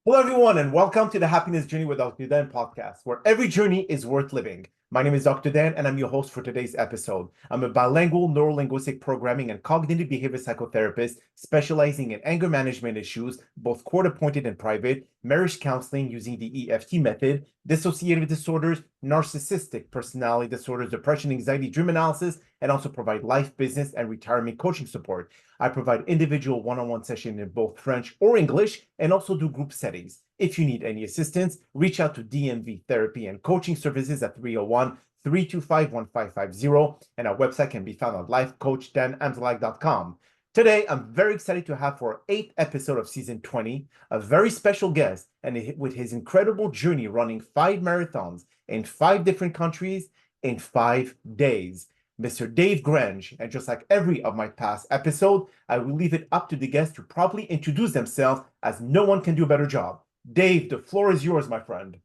Hello, everyone, and welcome to the Happiness Journey with Dr. Dan podcast, where every journey is worth living. My name is Dr. Dan, and I'm your host for today's episode. I'm a bilingual neurolinguistic programming and cognitive behavior psychotherapist specializing in anger management issues, both court appointed and private, marriage counseling using the EFT method, dissociative disorders, narcissistic personality disorders, depression, anxiety, dream analysis, and also provide life, business, and retirement coaching support. I provide individual one-on-one sessions in both French or English and also do group settings. If you need any assistance, reach out to DMV Therapy and Coaching Services at 301-325-1550, and our website can be found on lifecoachdanamzalak.com. Today, I'm very excited to have for our 8th episode of season 20, a very special guest, and with his incredible journey running 5 marathons in 5 different countries in 5 days. Mr. Dave Grange, and just like every of my past episode, I will leave it up to the guests to properly introduce themselves, as no one can do a better job. Dave, the floor is yours, my friend.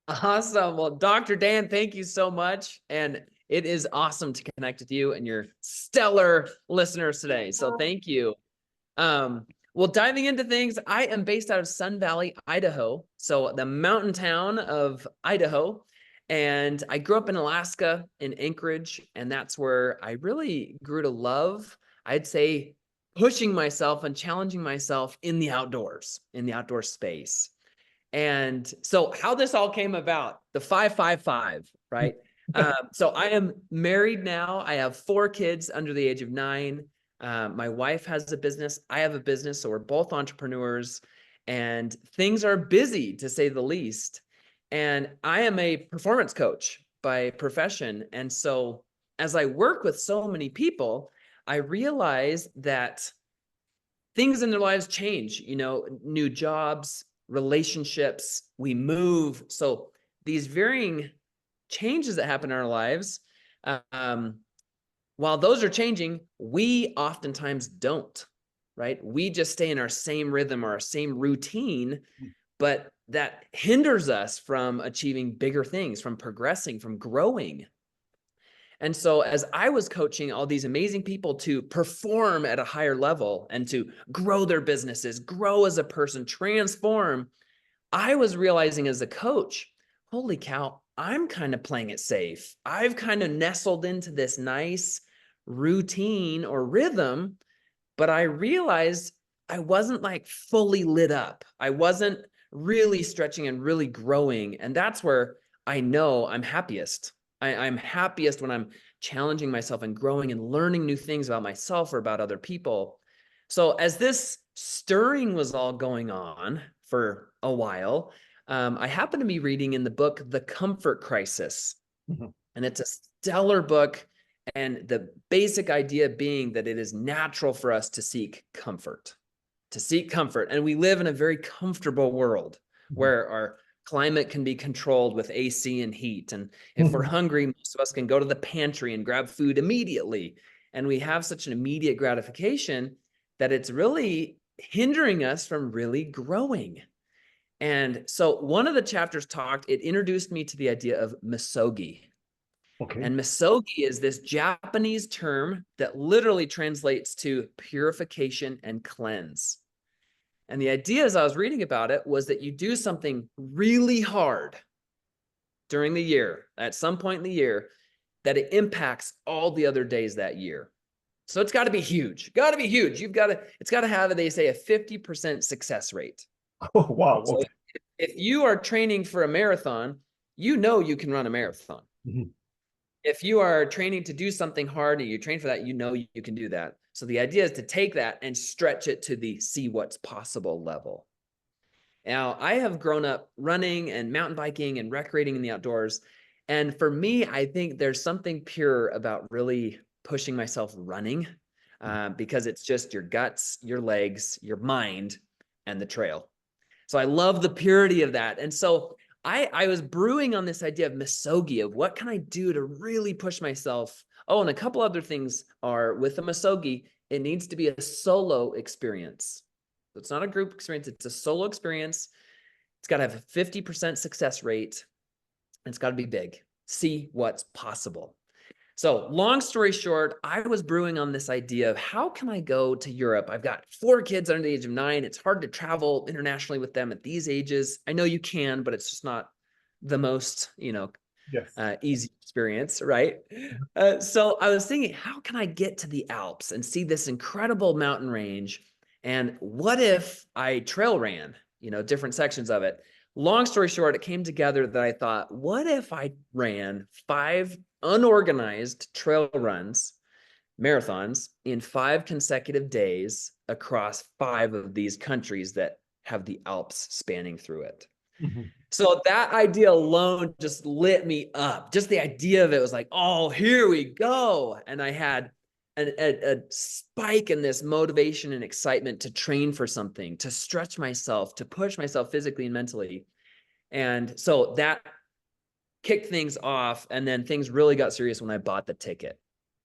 Awesome. Well, Dr. Dan, thank you so much. And it is awesome to connect with you and your stellar listeners today. So thank you. Well, diving into things, I am based out of Sun Valley, Idaho. So the mountain town of Idaho. And I grew up in Alaska, in Anchorage. And that's where I really grew to love, I'd say, pushing myself and challenging myself in the outdoors space. And so how this all came about, the 555, right? So I am married now. I have 4 kids under the age of 9. My wife has a business. I have a business. So we're both entrepreneurs and things are busy, to say the least. And I am a performance coach by profession. And so as I work with so many people, I realize that things in their lives change, new jobs, relationships, we move. So these varying changes that happen in our lives, while those are changing, we oftentimes don't, right? We just stay in our same rhythm or our same routine, but that hinders us from achieving bigger things, from progressing, from growing. And so as I was coaching all these amazing people to perform at a higher level and to grow their businesses, grow as a person, transform, I was realizing as a coach, holy cow, I'm kind of playing it safe. I've kind of nestled into this nice routine or rhythm, but I realized I wasn't like fully lit up. I wasn't really stretching and really growing. And that's where I know I'm happiest. I'm happiest when I'm challenging myself and growing and learning new things about myself or about other people. So as this stirring was all going on for a while, I happened to be reading in the book, The Comfort Crisis. And it's a stellar book. And the basic idea being that it is natural for us to seek comfort. And we live in a very comfortable world where our climate can be controlled with AC and heat. And if we're hungry, most of us can go to the pantry and grab food immediately. And we have such an immediate gratification that it's really hindering us from really growing. And so one of the chapters it introduced me to the idea of misogi. Okay. And misogi is this Japanese term that literally translates to purification and cleanse. And the idea, as I was reading about it, was that you do something really hard during the year, at some point in the year, that it impacts all the other days that year. So it's got to be huge. It's got to have, they say, a 50% success rate. Oh, wow. So if you are training for a marathon, you can run a marathon. If you are training to do something hard and you train for that, you can do that. So the idea is to take that and stretch it to the see what's possible level. Now, I have grown up running and mountain biking and recreating in the outdoors. And for me, I think there's something pure about really pushing myself running because it's just your guts, your legs, your mind, and the trail. So I love the purity of that. And so I was brewing on this idea of misogi, of what can I do to really push myself. Oh, and a couple other things are with the misogi, it needs to be a solo experience. So it's not a group experience, it's a solo experience. It's got to have a 50% success rate. And it's got to be big. See what's possible. So long story short, I was brewing on this idea of how can I go to Europe? I've got 4 kids under the age of 9. It's hard to travel internationally with them at these ages. I know you can, but it's just not the most, Yes. easy experience, right? So I was thinking, how can I get to the Alps and see this incredible mountain range? And what if I trail ran, different sections of it? Long story short, it came together that I thought, what if I ran 5 unorganized trail runs, marathons, in 5 consecutive days across 5 of these countries that have the Alps spanning through it? Mhm. So that idea alone just lit me up. Just the idea of it was like, oh, here we go. And I had a spike in this motivation and excitement to train for something, to stretch myself, to push myself physically and mentally. And so that kicked things off. And then things really got serious when I bought the ticket.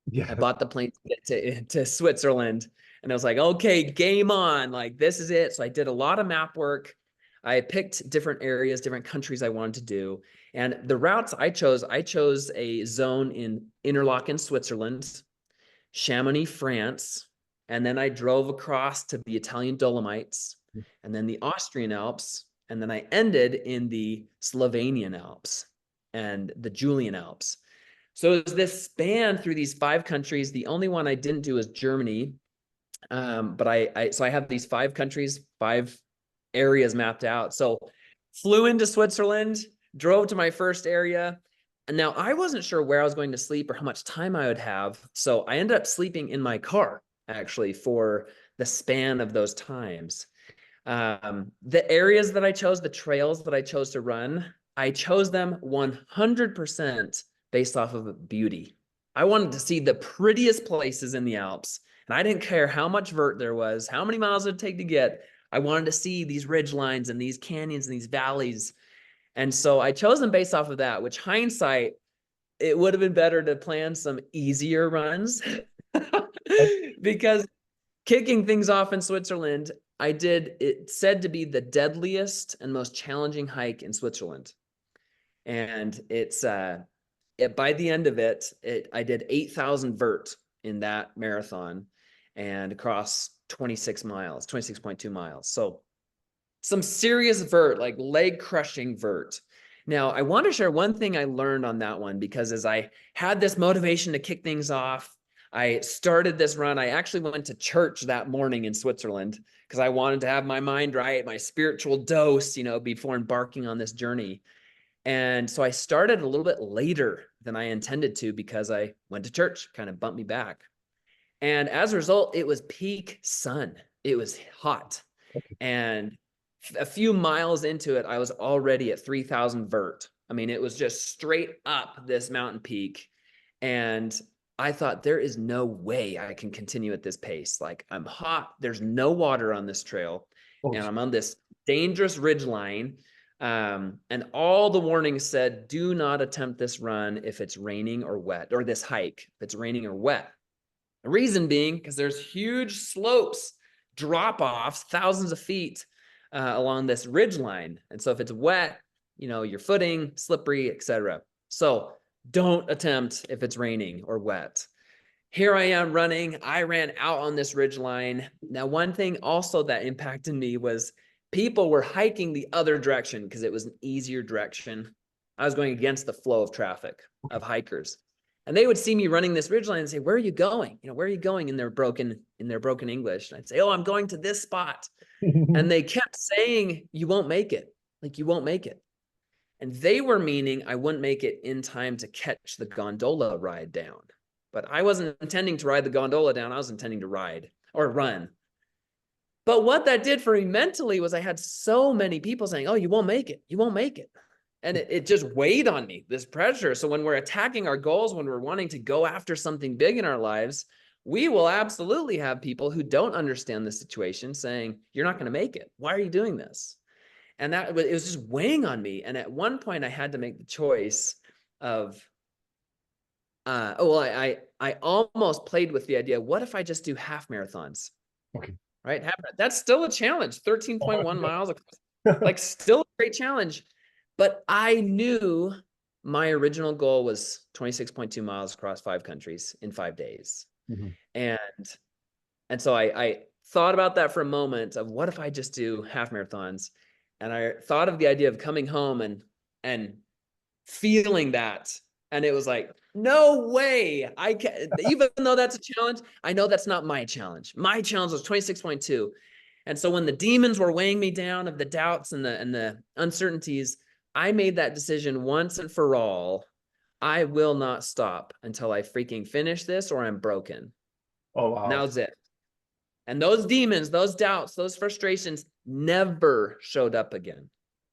I Yes. bought the plane ticket to Switzerland, and I was like, okay, game on. Like, this is it. So I did a lot of map work. I picked different areas, different countries I wanted to do. And the routes I chose a zone in Interlaken, Switzerland, Chamonix, France, and then I drove across to the Italian Dolomites, and then the Austrian Alps, and then I ended in the Slovenian Alps and the Julian Alps. So it was this span through these 5 countries. The only one I didn't do is Germany. But I have these 5 countries, 5 areas mapped out. So flew into Switzerland, drove to my first area. And now I wasn't sure where I was going to sleep or how much time I would have. So I ended up sleeping in my car, actually, for the span of those times. The areas that I chose, the trails that I chose to run, I chose them 100% based off of beauty. I wanted to see the prettiest places in the Alps, and I didn't care how much vert there was, how many miles it would take to get. I wanted to see these ridge lines and these canyons and these valleys. And so I chose them based off of that, which hindsight, it would have been better to plan some easier runs because kicking things off in Switzerland, it said to be the deadliest and most challenging hike in Switzerland. And by the end of it, I did 8,000 vert in that marathon and across 26.2 miles. So some serious vert, like leg crushing vert. Now, I want to share one thing I learned on that one, because as I had this motivation to kick things off, I started this run. I actually went to church that morning in Switzerland because I wanted to have my mind right, my spiritual dose, before embarking on this journey. And so I started a little bit later than I intended to because I went to church, kind of bumped me back. And as a result, it was peak sun. It was hot. And a few miles into it, I was already at 3,000 vert. I mean, it was just straight up this mountain peak. And I thought, there is no way I can continue at this pace. Like, I'm hot. There's no water on this trail. And I'm on this dangerous ridge line. And all the warnings said, do not attempt this run if it's raining or wet, or this hike if it's raining or wet. The reason being, because there's huge slopes, drop-offs, thousands of feet along this ridge line. And so if it's wet, your footing, slippery, etc. So don't attempt if it's raining or wet. Here I am running. I ran out on this ridge line. Now, one thing also that impacted me was people were hiking the other direction because it was an easier direction. I was going against the flow of traffic of hikers. And they would see me running this ridgeline and say, where are you going? Where are you going in their broken English? And I'd say, oh, I'm going to this spot. And they kept saying, you won't make it. Like, you won't make it. And they were meaning I wouldn't make it in time to catch the gondola ride down. But I wasn't intending to ride the gondola down. I was intending to ride or run. But what that did for me mentally was I had so many people saying, oh, you won't make it. You won't make it. And it just weighed on me, this pressure. So when we're attacking our goals, when we're wanting to go after something big in our lives, we will absolutely have people who don't understand the situation saying, you're not going to make it. Why are you doing this? And it was just weighing on me. And at one point I had to make the choice of, I almost played with the idea, what if I just do half marathons? Okay. Right? That's still a challenge. 13.1 miles, like, still a great challenge. But I knew my original goal was 26.2 miles across 5 countries in 5 days. Mhm. And so I thought about that for a moment of what if I just do half marathons? And I thought of the idea of coming home and feeling that. And it was like, no way. I can, even though that's a challenge, I know that's not my challenge. My challenge was 26.2. And so when the demons were weighing me down of the doubts and the uncertainties, I made that decision once and for all. I will not stop until I freaking finish this or I'm broken. Oh, And that wow. was it. And those demons, those doubts, those frustrations never showed up again.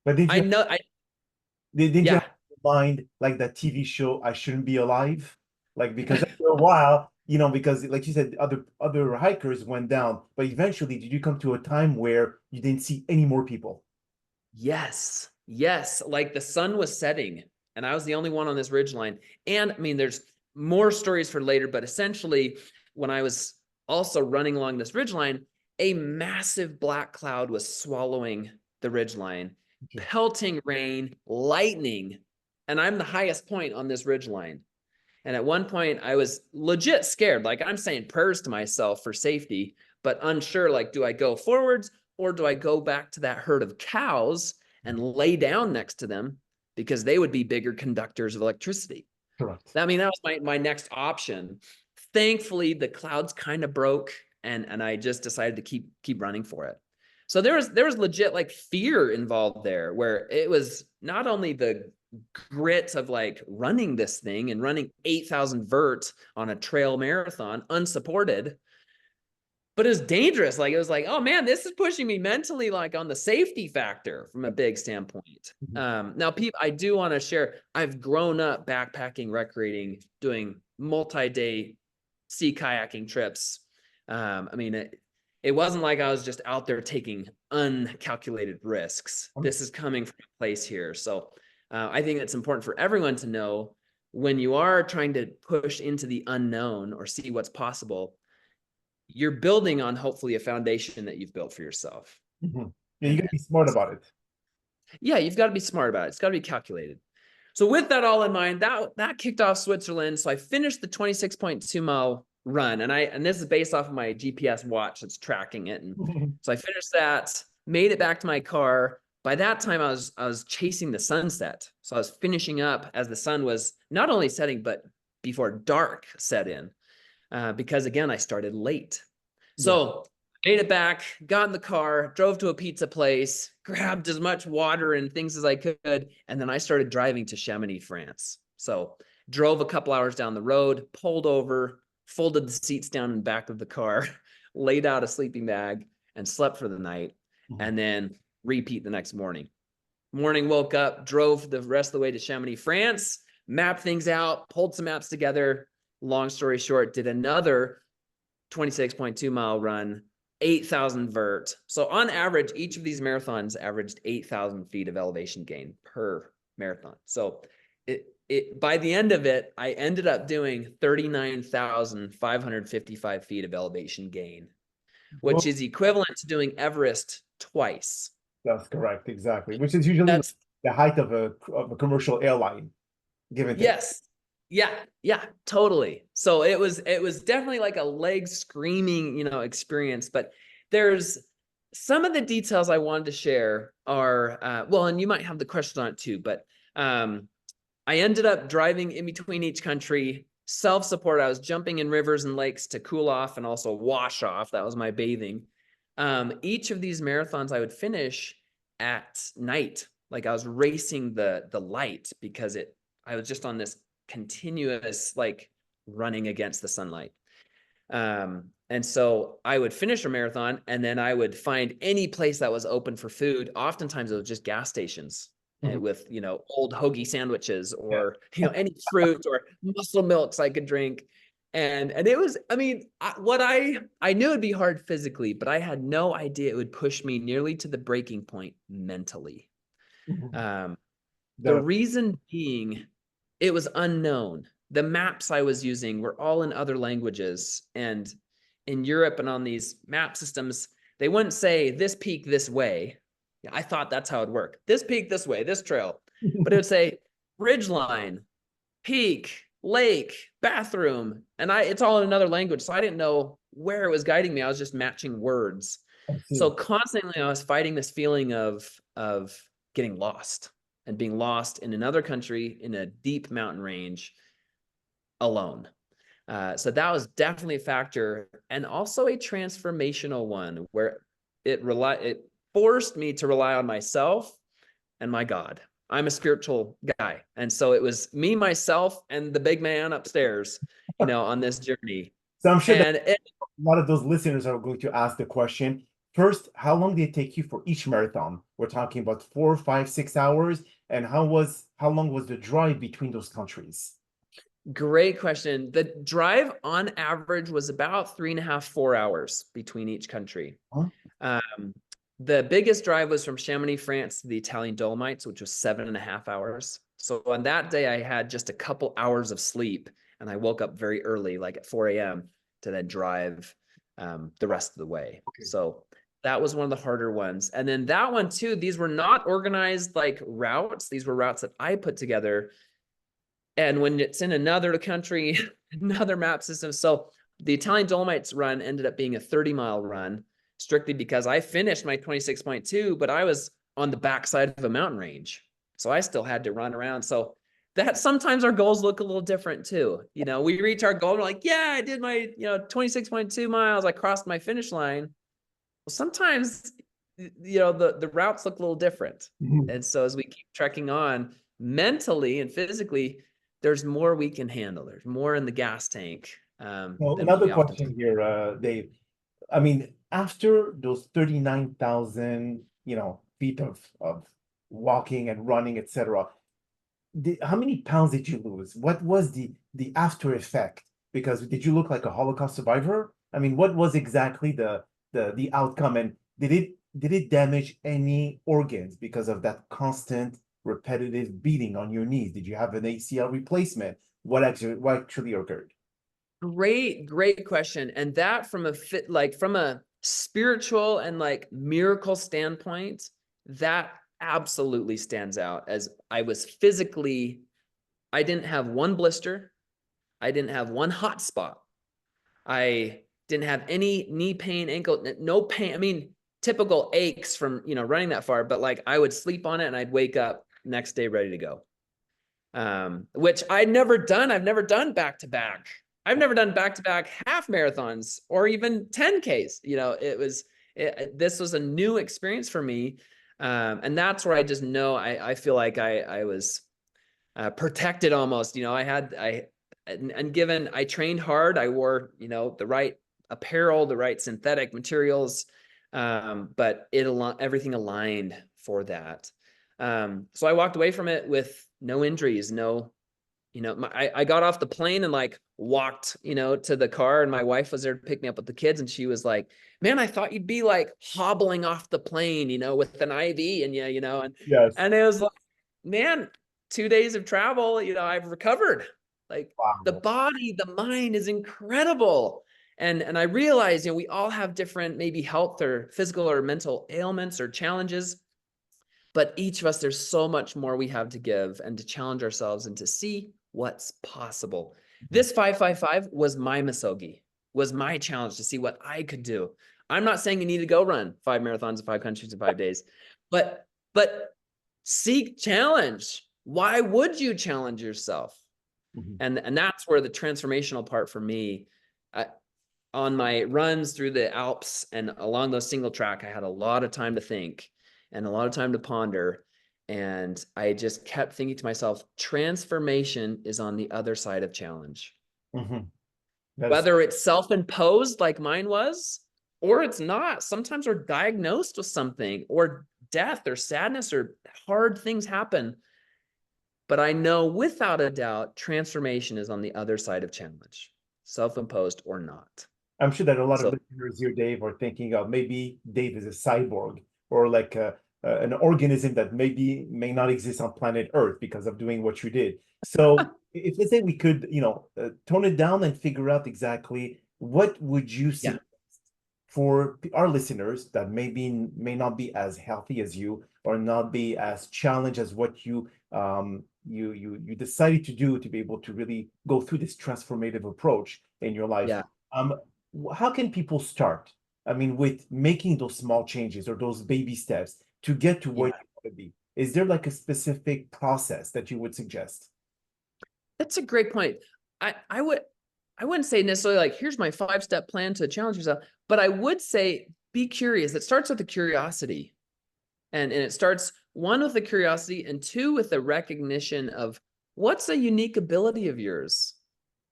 But I know, didn't you yeah, have in mind like that TV show, I Shouldn't Be Alive? Like, because after a while, because like you said, other hikers went down, but eventually did you come to a time where you didn't see any more people? yes, yes. Like the sun was setting and I was the only one on this ridgeline. And I mean, there's more stories for later, but essentially when I was also running along this ridgeline, a massive black cloud was swallowing the ridgeline, Okay. pelting rain, lightning, and I'm the highest point on this ridgeline. And at one point, I was legit scared. Like I'm saying prayers to myself for safety, but unsure, like, do I go forwards or do I go back to that herd of cows and lay down next to them because they would be bigger conductors of electricity? Correct. I mean, that was my next option. Thankfully, the clouds kind of broke and I just decided to keep running for it. So there was legit like fear involved there where it was not only the grit of like running this thing and running 8,000 vert on a trail marathon unsupported, but it was dangerous. Like it was like, oh man, this is pushing me mentally, like on the safety factor from a big standpoint. Mhm. Now, people, I do want to share. I've grown up backpacking, recreating, doing multi-day sea kayaking trips. I mean, it wasn't like I was just out there taking uncalculated risks. This is coming from a place here. So I think it's important for everyone to know when you are trying to push into the unknown or see what's possible, you're building on hopefully a foundation that you've built for yourself. Mhm. Yeah, you And gotta be smart about it. yeah, you've got to be smart about it. It's got to be calculated. So with that all in mind, that kicked off Switzerland. So I finished the 26.2 mile run, and this is based off of my GPS watch that's tracking it. And so I finished that, made it back to my car. By that time, I was chasing the sunset. So I was finishing up as the sun was not only setting, but before dark set in. Because again, I started late. Yeah. So made it back, got in the car, drove to a pizza place, grabbed as much water and things as I could, and then I started driving to Chamonix, France. So drove a couple hours down the road, pulled over, folded the seats down in the back of the car, laid out a sleeping bag, and slept for the night, Mhm. and then repeat the next morning. Morning, woke up, drove the rest of the way to Chamonix, France, mapped things out, pulled some maps together. Long story short, did another 26.2 mile run, 8,000 vert. So on average, each of these marathons averaged 8,000 feet of elevation gain per marathon. So it by the end of it, I ended up doing 39,555 feet of elevation gain, which Well, is equivalent to doing Everest twice. that's correct, exactly. Which is usually That's the height of a commercial airline, give and take. yes. Yeah, totally. So it was definitely like a leg screaming, experience, but there's some of the details I wanted to share are well, and you might have the question on it too, but I ended up driving in between each country, self-support. I was jumping in rivers and lakes to cool off and also wash off. That was my bathing. Each of these marathons I would finish at night. Like I was racing the light because I was just on this continuous like running against the sunlight. And so I would finish a marathon and then I would find any place that was open for food. Oftentimes it was just gas stations Mhm. with, old hoagie sandwiches Yeah. or, any fruit or muscle milks I could drink. And it was, I mean, I knew it'd be hard physically, but I had no idea it would push me nearly to the breaking point mentally. Mhm. Um, the The reason being, it was unknown. The maps I was using were all in other languages. And in Europe and on these map systems, they wouldn't say this peak this way. I thought that's how it worked. This peak this way, this trail. But it would say ridgeline, peak, lake, bathroom, and it's all in another language. So I didn't know where it was guiding me. I was just matching words. I So see. constantly I was fighting this feeling of getting lost and being lost in another country in a deep mountain range alone. So that was definitely a factor, and also a transformational one where it forced me to rely on myself and my God. I'm a spiritual guy, and so it was me, myself, and the big man upstairs, on this journey. So I'm sure that And it, a lot of those listeners are going to ask the question. First, how long did it take you for each marathon? We're talking about 4, 5, 6 hours. And how long was the drive between those countries? Great question. The drive on average was about 3.5, 4 hours between each country. Huh? Um, the biggest drive was from Chamonix, France to the Italian Dolomites, which was 7.5 hours. So on that day, I had just a couple hours of sleep, and I woke up very early, like at 4 a.m., to then drive the rest of the way. Okay. So that was one of the harder ones. And then that one too, these were not organized like routes. These were routes that I put together. And when it's in another country, another map system. So the Italian Dolomites run ended up being a 30-mile run, strictly because I finished my 26.2, but I was on the backside of a mountain range. So I still had to run around. So that sometimes our goals look a little different too. We reach our goal, we're like, yeah, I did my, 26.2 miles. I crossed my finish line. Well, sometimes, the routes look a little different. Mhm. And so as we keep trekking on mentally and physically, there's more we can handle. There's more in the gas tank Well, than what another we often question here, Dave. I mean, after those 39,000, feet of walking and running, etc., how many pounds did you lose? What was the after effect? Because did you look like a Holocaust survivor? I mean, what was exactly the outcome, and did it damage any organs because of that constant repetitive beating on your knees? Did you have an ACL replacement? What actually occurred? Great question. And that from a spiritual and like miracle standpoint, that absolutely stands out. As I didn't have one blister. I didn't have one hot spot. I didn't have any knee pain, ankle, no pain. I mean, typical aches from, running that far, but like I would sleep on it and I'd wake up next day ready to go. Which I'd never done. I've never done back to back. I've never done back to back half marathons or even 10Ks. This was a new experience for me. And that's where I just know I feel like I was protected almost. Given I trained hard, I wore, the right apparel, the right synthetic materials, but everything aligned for that. So I walked away from it with no injuries, I got off the plane and like walked, to the car, and my wife was there to pick me up with the kids. And she was like, man, I thought you'd be like hobbling off the plane, with an IV and Yes. and it was like, man, 2 days of travel, I've recovered. Like the Wow. body, the mind is incredible. And I realize, we all have different maybe health or physical or mental ailments or challenges. But each of us, there's so much more we have to give and to challenge ourselves and to see what's possible. This 555 was my misogi, was my challenge to see what I could do. I'm not saying you need to go run 5 marathons in 5 countries in 5 days, but seek challenge. Why would you challenge yourself? Mhm. And that's where the transformational part for me, on my runs through the Alps and along those single track, I had a lot of time to think and a lot of time to ponder. And I just kept thinking to myself, transformation is on the other side of challenge. Mhm. That is. Whether it's self-imposed like mine was, or it's not. Sometimes we're diagnosed with something, or death or sadness or hard things happen. But I know without a doubt, transformation is on the other side of challenge, self-imposed or not. I'm sure that a lot of So listeners here, Dave, are thinking of maybe Dave is a cyborg or like an organism that maybe may not exist on planet Earth because of doing what you did. So if let's say we could, tone it down and figure out exactly what would you yeah, suggest for our listeners that may not be as healthy as you or not be as challenged as what you you decided to do to be able to really go through this transformative approach in your life. Yeah. How can people start? I mean, with making those small changes or those baby steps to get to where Yeah. you want to be. Is there like a specific process that you would suggest? That's a great point. I wouldn't say necessarily like, here's my 5-step plan to challenge yourself, but I would say be curious. It starts with the curiosity. And it starts, one, with the curiosity, and two, with the recognition of what's a unique ability of yours.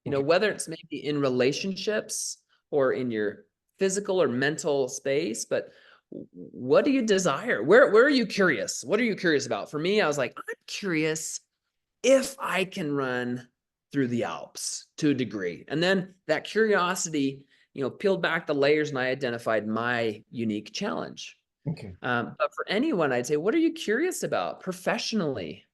You know, Okay. whether it's maybe in relationships or in your physical or mental space, but what do you desire? Where are you curious? What are you curious about? For me, I was like, I'm curious if I can run through the Alps to a degree. And then that curiosity, peeled back the layers and I identified my unique challenge. Okay. But for anyone, I'd say, what are you curious about professionally?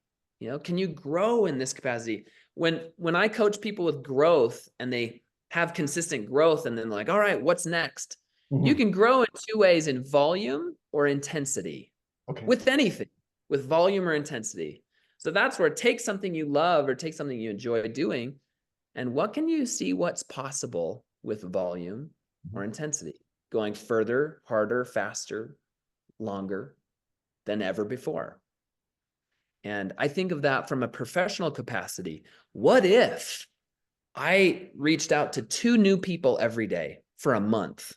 Can you grow in this capacity? When I coach people with growth and they have consistent growth and then like, all right, what's next? You Mhm. can grow in two ways, in volume or intensity, Okay. with anything, with volume or intensity. So that's where take something you love or take something you enjoy doing, and what can you see what's possible with volume Mhm. or intensity, going further, harder, faster, longer than ever before. And I think of that from a professional capacity. What if I reached out to 2 new people every day for a month?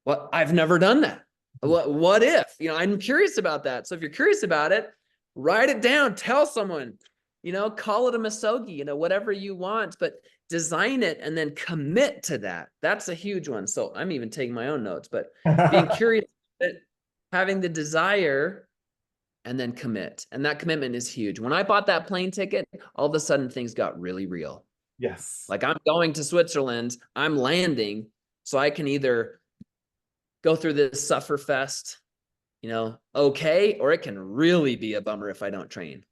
Well, I've never done that. What if? I'm curious about that. So if you're curious about it, write it down, tell someone, call it a misogi, whatever you want, but design it and then commit to that. That's a huge one. So I'm even taking my own notes, but being curious, having the desire, and then commit. And that commitment is huge. When I bought that plane ticket, all of a sudden things got really real. Yes. Like, I'm going to Switzerland, I'm landing, so I can either go through this suffer fest, okay, or it can really be a bummer if I don't train.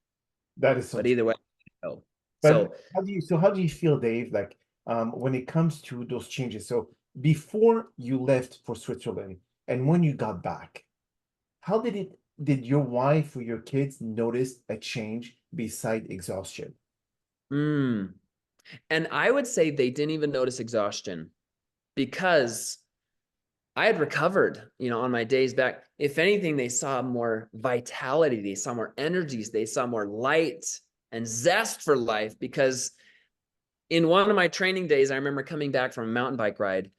That is so But true. either way, go. But So how do you feel, Dave, like when it comes to those changes? So before you left for Switzerland and when you got back, how did your wife or your kids notice a change beside exhaustion? and I would say they didn't even notice exhaustion, because I had recovered, on my days back. If anything, they saw more vitality, they saw more energies, they saw more light and zest for life. Because in one of my training days, I remember coming back from a mountain bike ride,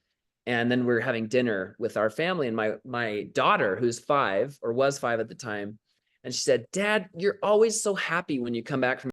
and then we were having dinner with our family, and my daughter, who's 5 or was 5 at the time, and she said, "Dad, you're always so happy when you come back from